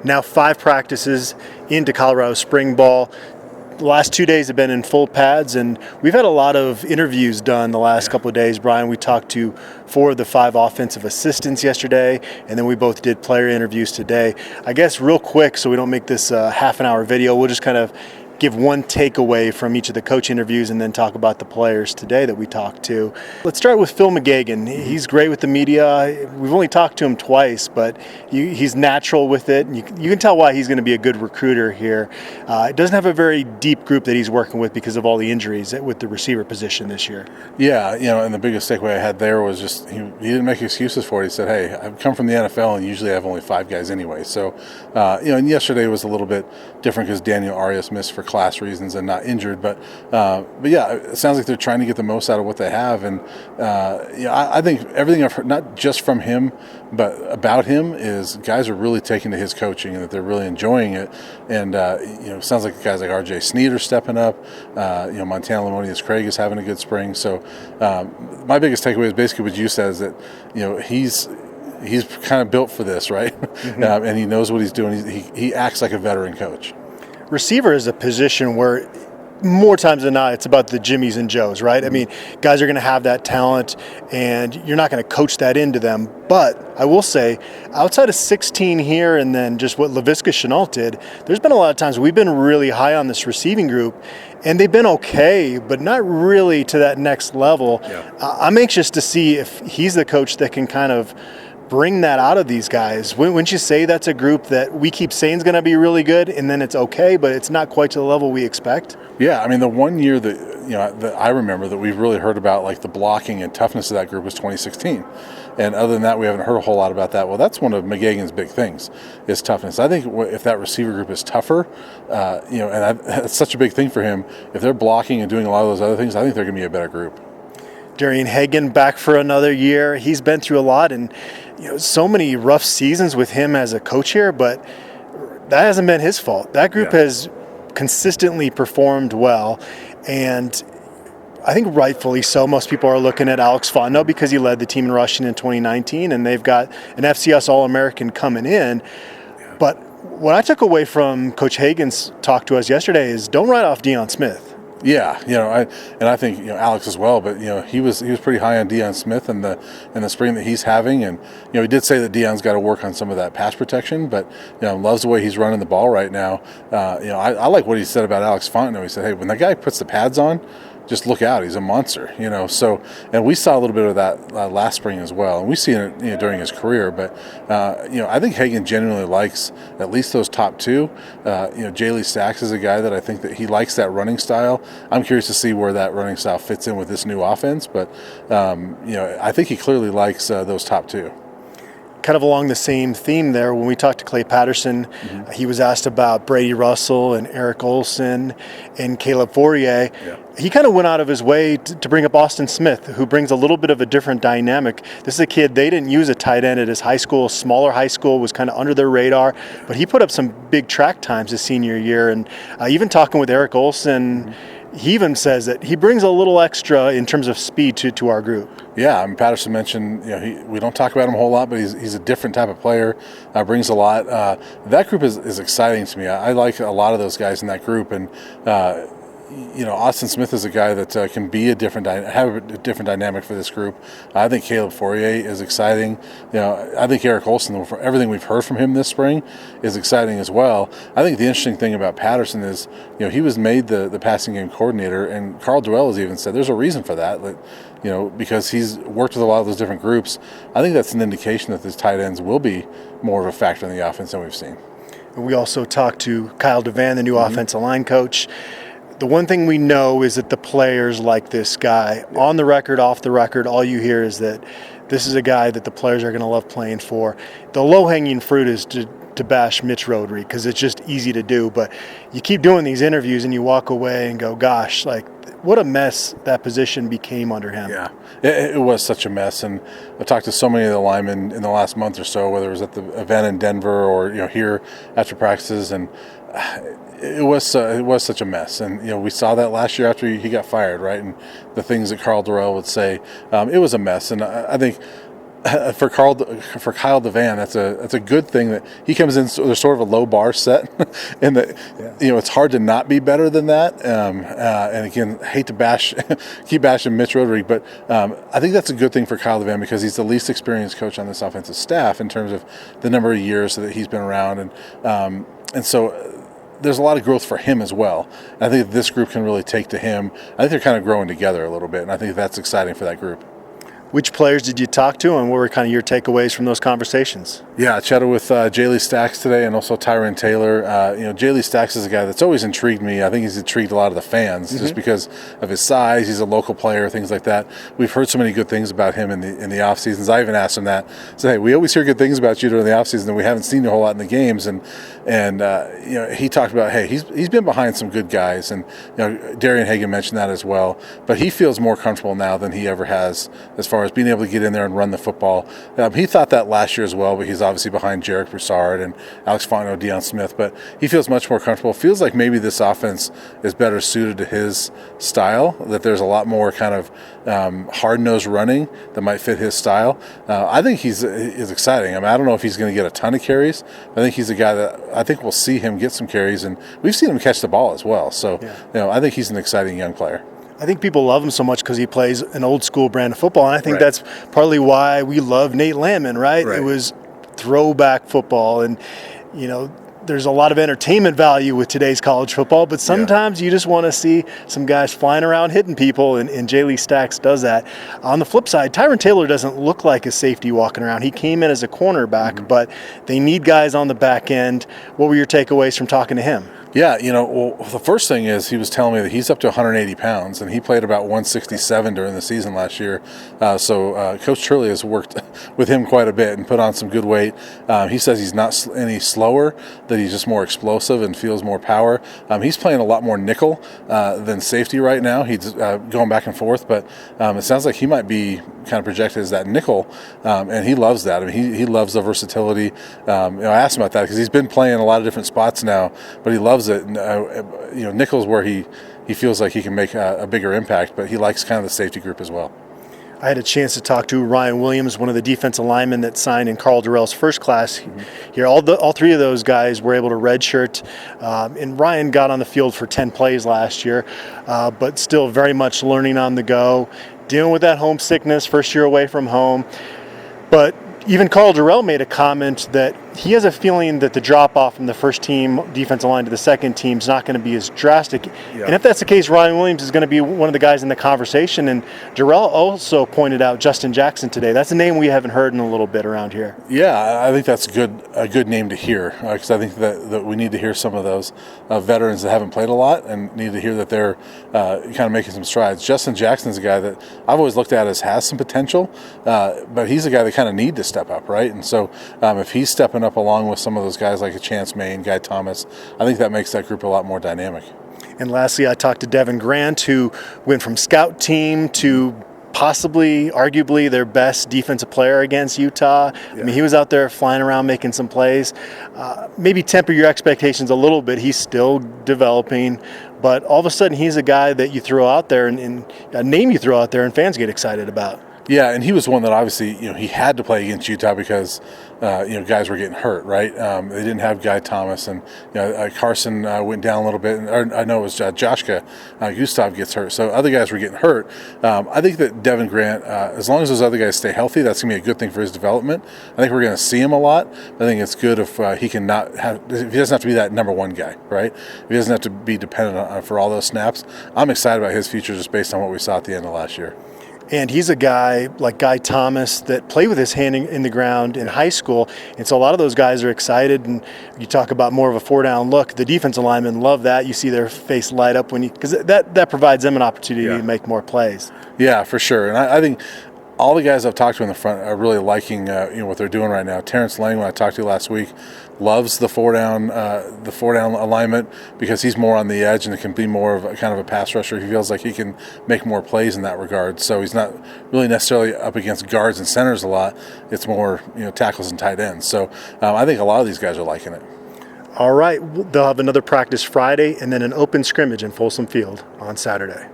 now 5 practices into Colorado spring ball. The last 2 days have been in full pads, and we've had a lot of interviews done the last couple of days. Brian, we talked to 4 of the 5 offensive assistants yesterday, and then we both did player interviews today. I guess real quick, so we don't make this a half an hour video, we'll just kind of give one takeaway from each of the coach interviews and then talk about the players today that we talked to. Let's start with Phil McGagan. He's great with the media. We've only talked to him twice, but he's natural with it. And you can tell why he's going to be a good recruiter here. It doesn't have a very deep group that he's working with because of all the injuries with the receiver position this year. Yeah, and the biggest takeaway I had there was just he didn't make excuses for it. He said, hey, I've come from the NFL and usually I have only 5 guys anyway. So, and yesterday was a little bit different because Daniel Arias missed for class reasons and not injured, but yeah, it sounds like they're trying to get the most out of what they have, and I think everything I've heard, not just from him, but about him, is guys are really taking to his coaching and that they're really enjoying it, and it sounds like guys like R.J. Sneed are stepping up, Montana Lamonius Craig is having a good spring, so my biggest takeaway is basically what you said, is that he's kind of built for this, right? Mm-hmm. And he knows what he's doing. He acts like a veteran coach. Receiver is a position where more times than not it's about the Jimmies and Joes, right? I mean, guys are going to have that talent and you're not going to coach that into them. But I will say, outside of 16 here and then just what Laviska Shenault did, there's been a lot of times we've been really high on this receiving group and they've been okay, but not really to that next level. Yeah. I'm anxious to see if he's the coach that can kind of bring that out of these guys. Wouldn't you say that's a group that we keep saying is going to be really good, and then it's okay, but it's not quite to the level we expect? Yeah, I mean, the one year that I remember that we've really heard about, like the blocking and toughness of that group, was 2016. And other than that, we haven't heard a whole lot about that. Well, that's one of McGagan's big things, is toughness. I think if that receiver group is tougher, and that's such a big thing for him, if they're blocking and doing a lot of those other things, I think they're going to be a better group. Darian Hagan back for another year. He's been through a lot, and so many rough seasons with him as a coach here, but that hasn't been his fault. That group has consistently performed well, and I think rightfully so. Most people are looking at Alex Fontenot because he led the team in rushing in 2019, and they've got an FCS All-American coming in. But what I took away from Coach Hagan's talk to us yesterday is don't write off Deion Smith. Yeah, I think Alex as well, but he was pretty high on Deion Smith in the spring that he's having, and he did say that Deion's got to work on some of that pass protection, but loves the way he's running the ball right now. I like what he said about Alex Fontenot. He said, hey, when that guy puts the pads on, just look out, he's a monster, So, and we saw a little bit of that last spring as well, and we've seen it during his career. But I think Hagan genuinely likes at least those top 2. Jaley Sachs is a guy that I think that he likes that running style. I'm curious to see where that running style fits in with this new offense, but I think he clearly likes those top 2. Kind of along the same theme there, when we talked to Clay Patterson, he was asked about Brady Russell and Eric Olson and Caleb Fourier. Yeah. He kind of went out of his way to bring up Austin Smith, who brings a little bit of a different dynamic. This is a kid, they didn't use a tight end at his high school. Smaller high school, was kind of under their radar, but he put up some big track times his senior year. And even talking with Eric Olson, he even says that he brings a little extra in terms of speed to our group. Yeah, I mean, Patterson mentioned, we don't talk about him a whole lot, but he's a different type of player, brings a lot. That group is exciting to me. I like a lot of those guys in that group, and Austin Smith is a guy that can be have a different dynamic for this group. I think Caleb Fourier is exciting. I think Eric Olson, for everything we've heard from him this spring, is exciting as well. I think the interesting thing about Patterson is, he was made the passing game coordinator, and Carl Dwell has even said there's a reason for that. Because he's worked with a lot of those different groups. I think that's an indication that these tight ends will be more of a factor in the offense than we've seen. We also talked to Kyle Devan, the new offensive line coach. The one thing we know is that the players like this guy. On the record, off the record, all you hear is that this is a guy that the players are going to love playing for. The low-hanging fruit is to bash Mitch Rodri because it's just easy to do. But you keep doing these interviews and you walk away and go, gosh, what a mess that position became under him. Yeah, it was such a mess. And I've talked to so many of the linemen in the last month or so, whether it was at the event in Denver or here after practices, and it was such a mess. And we saw that last year after he got fired, right? And the things that Carl Durrell would say, it was a mess. And I think for Kyle Devan, that's a good thing that he comes in. So there's sort of a low bar set, and that it's hard to not be better than that. And again, hate to keep bashing Mitch Roderick, but I think that's a good thing for Kyle Devan because he's the least experienced coach on this offensive staff in terms of the number of years that he's been around, and so. There's a lot of growth for him as well. And I think this group can really take to him. I think they're kind of growing together a little bit, and I think that's exciting for that group. Which players did you talk to, and what were kind of your takeaways from those conversations? Yeah, I chatted with Jaylee Stacks today and also Tyron Taylor. Jaylee Stacks is a guy that's always intrigued me. I think he's intrigued a lot of the fans just because of his size. He's a local player, things like that. We've heard so many good things about him in the off seasons. I even asked him that. I said, hey, we always hear good things about you during the off season, and we haven't seen you a whole lot in the games. And he talked about, hey, he's been behind some good guys, and Darian Hagan mentioned that as well. But he feels more comfortable now than he ever has as far as being able to get in there and run the football. He thought that last year as well, but he's obviously behind Jarek Broussard and Alex Fontenot, Deion Smith. But he feels much more comfortable. Feels like maybe this offense is better suited to his style, that there's a lot more kind of hard-nosed running that might fit his style. I think he's exciting. I mean, I don't know if he's going to get a ton of carries. I think he's a guy that I think we'll see him get some carries, and we've seen him catch the ball as well. So, I think he's an exciting young player. I think people love him so much because he plays an old school brand of football, and I think that's partly why we love Nate Landman, right? It was throwback football, and there's a lot of entertainment value with today's college football, but sometimes you just want to see some guys flying around hitting people, and Jaylee Stacks does that. On the flip side, Tyron Taylor doesn't look like a safety walking around. He came in as a cornerback, but they need guys on the back end. What were your takeaways from talking to him? Yeah, the first thing is he was telling me that he's up to 180 pounds, and he played about 167 during the season last year. So Coach Turley has worked with him quite a bit and put on some good weight. He says he's not any slower, that he's just more explosive and feels more power. He's playing a lot more nickel than safety right now. He's going back and forth, but it sounds like he might be kind of projected as that nickel, and he loves that. I mean, he loves the versatility. I asked him about that because he's been playing a lot of different spots now, but he loves it. And, nickel's where he feels like he can make a bigger impact, but he likes kind of the safety group as well. I had a chance to talk to Ryan Williams, one of the defensive linemen that signed in Carl Durrell's first class here. All three of those guys were able to redshirt, and Ryan got on the field for 10 plays last year, but still very much learning on the go, dealing with that homesickness, first year away from home. But even Carl Durrell made a comment that he has a feeling that the drop-off from the first team defensive line to the second team is not going to be as drastic. And if that's the case, Ryan Williams is going to be one of the guys in the conversation. And Durrell also pointed out Justin Jackson today. That's a name we haven't heard in a little bit around here. Yeah, I think that's a good name to hear, because I think that we need to hear some of those veterans that haven't played a lot and need to hear that they're kind of making some strides. Justin Jackson's a guy that I've always looked at as has some potential, but he's a guy that kind of need to step up, right? And so if he's stepping up along with some of those guys like a Chance Main, Guy Thomas, I think that makes that group a lot more dynamic. And lastly, I talked to Devin Grant, who went from scout team to possibly, arguably, their best defensive player against Utah. I mean, he was out there flying around making some plays. Maybe temper your expectations a little bit. He's still developing, but all of a sudden he's a guy that you throw out there and a name you throw out there and fans get excited about. Yeah, and he was one that obviously, he had to play against Utah because, guys were getting hurt, right? They didn't have Guy Thomas, and Carson went down a little bit. I know it was Joshka Gustav gets hurt, so other guys were getting hurt. I think that Devin Grant, as long as those other guys stay healthy, that's going to be a good thing for his development. I think we're going to see him a lot. I think it's good if he can if he doesn't have to be that number one guy, right? If he doesn't have to be dependent on for all those snaps. I'm excited about his future just based on what we saw at the end of last year. And he's a guy like Guy Thomas that played with his hand in the ground in high school. And so a lot of those guys are excited. And you talk about more of a four-down look. The defensive linemen love that. You see their face light up because that provides them an opportunity to make more plays. Yeah, for sure. And I think all the guys I've talked to in the front are really liking what they're doing right now. Terrence Lang, when I talked to last week, loves the four down alignment because he's more on the edge and it can be more of a kind of a pass rusher. He feels like he can make more plays in that regard. So he's not really necessarily up against guards and centers a lot. It's more tackles and tight ends. So I think a lot of these guys are liking it. All right, they'll have another practice Friday and then an open scrimmage in Folsom Field on Saturday.